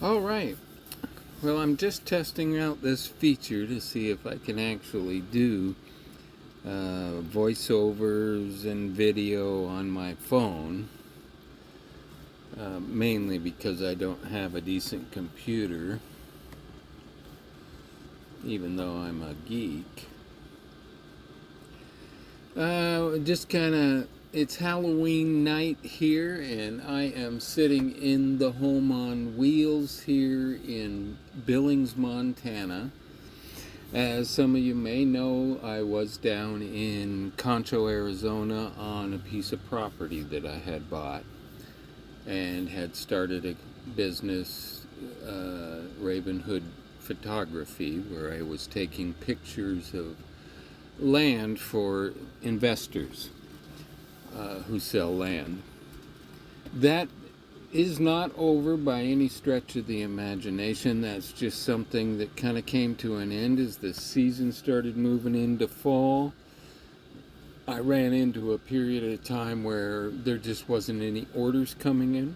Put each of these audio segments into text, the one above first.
All right. Well, I'm just testing out this feature to see if I can actually do voiceovers and video on my phone, mainly because I don't have a decent computer, even though I'm a geek. Just kind of, it's Halloween night here, and I am sitting in the Home on Wheels here in Billings, Montana. As some of you may know, I was down in Concho, Arizona on a piece of property that I had bought and had started a business, Ravenhood Photography, where I was taking pictures of land for investors who sell land. That is not over by any stretch of the imagination. That's just something that kind of came to an end as the season started moving into fall. I ran into a period of time where there just wasn't any orders coming in.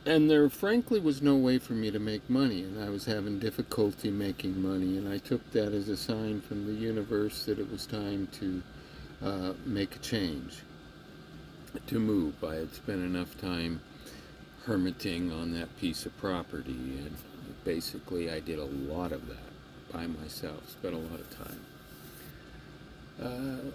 And there frankly was no way for me to make money, and I was having difficulty making money, and I took that as a sign from the universe that it was time to make a change, to move. I had spent enough time hermiting on that piece of property, and basically I did a lot of that by myself, spent a lot of time.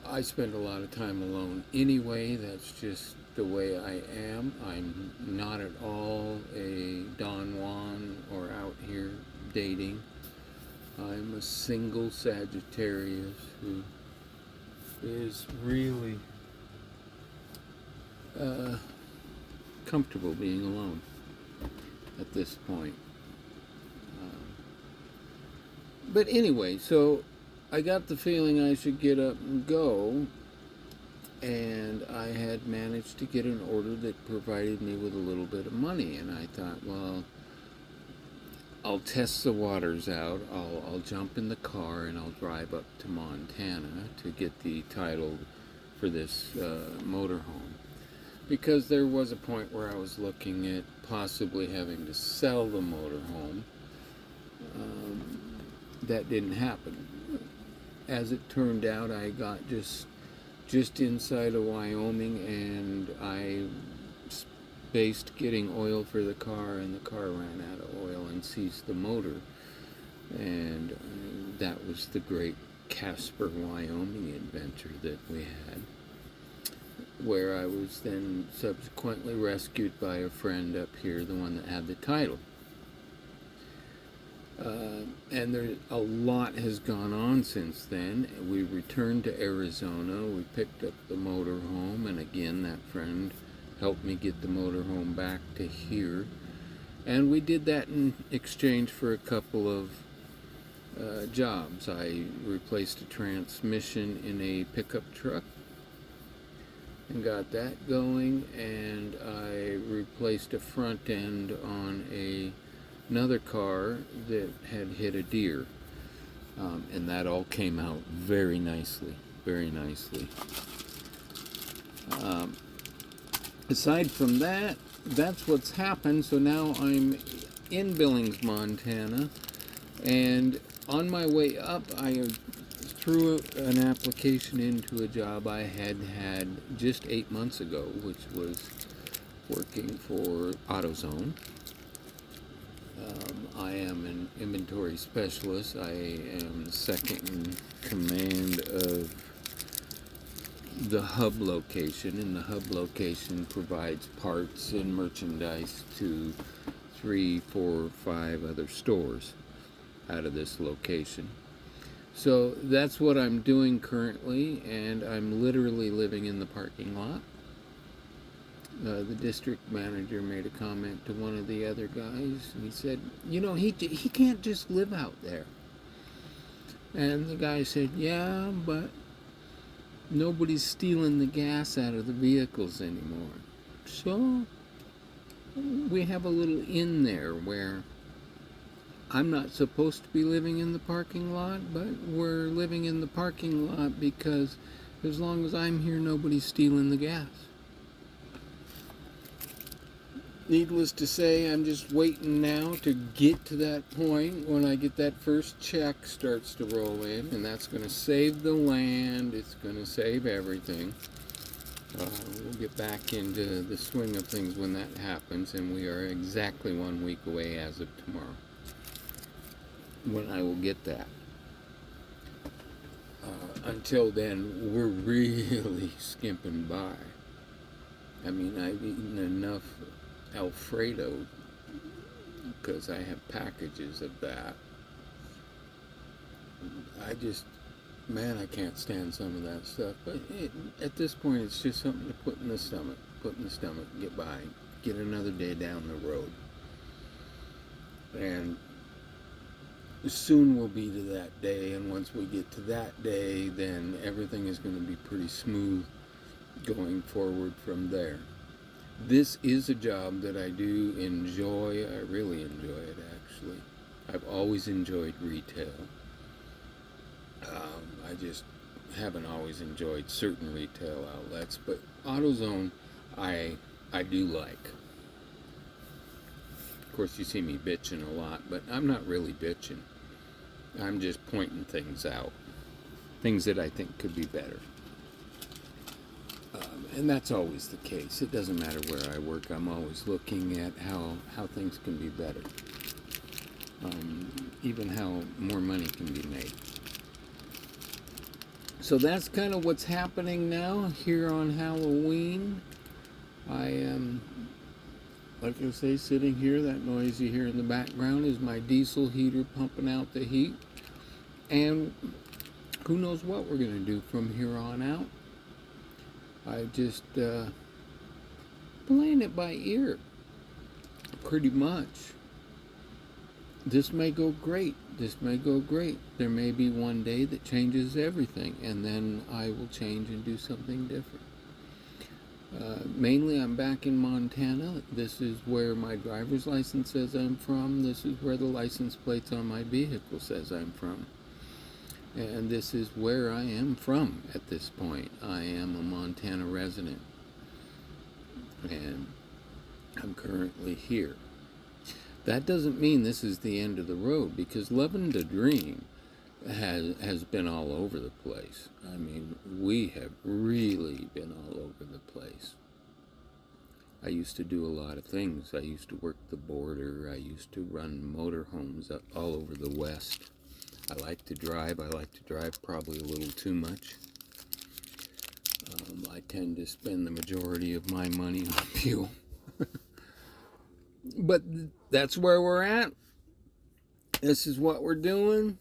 I spend a lot of time alone anyway. That's just the way I am. I'm not at all a Don Juan or out here dating. I'm a single Sagittarius who is really comfortable being alone at this point. But anyway, so I got the feeling I should get up and go, and I had managed to get an order that provided me with a little bit of money, and I thought, well, I'll test the waters out. I'll jump in the car and I'll drive up to Montana to get the title for this motorhome, because there was a point where I was looking at possibly having to sell the motorhome. That didn't happen. As it turned out, I got just inside of Wyoming, and I spaced getting oil for the car, and the car ran out of oil and seized the motor. And that was the great Casper, Wyoming adventure that we had, where I was then subsequently rescued by a friend up here, the one that had the title. And a lot has gone on since then. We returned to Arizona. We picked up the motorhome, and again, that friend helped me get the motorhome back to here. And we did that in exchange for a couple of jobs. I replaced a transmission in a pickup truck and got that going, and I replaced a front end on another car that had hit a deer, and that all came out very nicely, very nicely. Aside from that, that's what's happened. So now I'm in Billings, Montana, and on my way up, I threw an application into a job I had just 8 months ago, which was working for AutoZone. I am an inventory specialist. I am second in command of the hub location, and the hub location provides parts and merchandise to 3, 4, 5 other stores out of this location. So that's what I'm doing currently, and I'm literally living in the parking lot. The district manager made a comment to one of the other guys, and he said, you know, he can't just live out there. And the guy said, yeah, but nobody's stealing the gas out of the vehicles anymore. So we have a little inn there where I'm not supposed to be living in the parking lot, but we're living in the parking lot because as long as I'm here, nobody's stealing the gas. needless to say, I'm just waiting now to get to that point when I get that first check starts to roll in, and that's going to save the land. It's going to save everything. We'll get back into the swing of things when that happens, and we are exactly 1 week away as of tomorrow when I will get that. Until then, we're really skimping by. I mean, I've eaten enough Alfredo because I have packages of that. I just, man, I can't stand some of that stuff. But at this point, it's just something to put in the stomach, get by, get another day down the road. And soon we'll be to that day, and once we get to that day, then everything is going to be pretty smooth going forward from there. This is a job that I do enjoy. I really enjoy it, actually. I've always enjoyed retail. I just haven't always enjoyed certain retail outlets, but AutoZone I do like. Of course, you see me bitching a lot, but I'm not really bitching. I'm just pointing things out, things that I think could be better. And that's always the case. It doesn't matter where I work. I'm always looking at how things can be better, even how more money can be made. So that's kind of what's happening now here on Halloween. I am, like I say, sitting here. That noise you hear in the background is my diesel heater pumping out the heat. And who knows what we're going to do from here on out. I just playing it by ear, pretty much. This may go great. There may be one day that changes everything, and then I will change and do something different. Mainly, I'm back in Montana. This is where my driver's license says I'm from. This is where the license plates on my vehicle says I'm from. And this is where I am from at this point. I am a Montana resident, and I'm currently here. That doesn't mean this is the end of the road, because Lovin' to Dream has been all over the place. I mean, we have really been all over the place. I used to do a lot of things. I used to work the border. I used to run motorhomes all over the West. I like to drive. I like to drive probably a little too much. I tend to spend the majority of my money on fuel. But that's where we're at. This is what we're doing.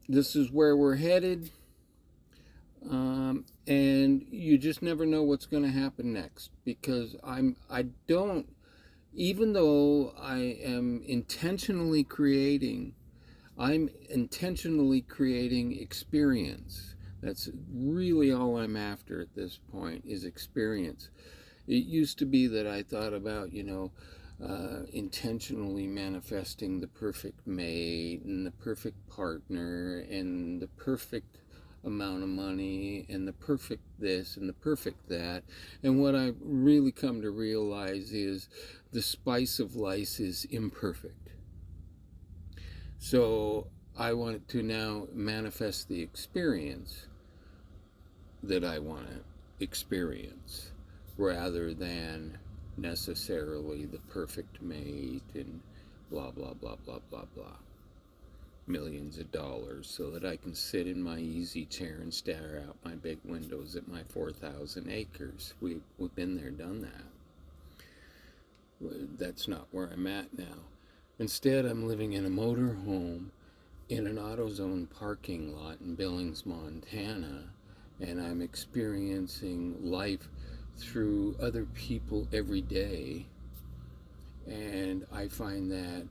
This is where we're headed. And you just never know what's going to happen next, because even though I'm intentionally creating experience. That's really all I'm after at this point, is experience. It used to be that I thought about, intentionally manifesting the perfect mate and the perfect partner and the perfect amount of money and the perfect this and the perfect that. And what I've really come to realize is the spice of life is imperfect. So I want to now manifest the experience that I want to experience, rather than necessarily the perfect mate and blah, blah, blah, blah, blah, blah. Millions of dollars so that I can sit in my easy chair and stare out my big windows at my 4,000 acres. We've been there, done that. That's not where I'm at now. Instead, I'm living in a motorhome in an AutoZone parking lot in Billings, Montana, and I'm experiencing life through other people every day, and I find that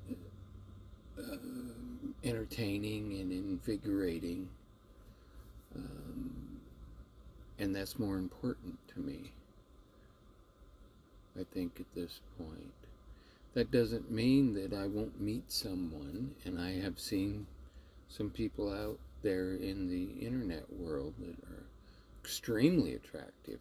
entertaining and invigorating, and that's more important to me, I think, at this point. That doesn't mean that I won't meet someone, and I have seen some people out there in the internet world that are extremely attractive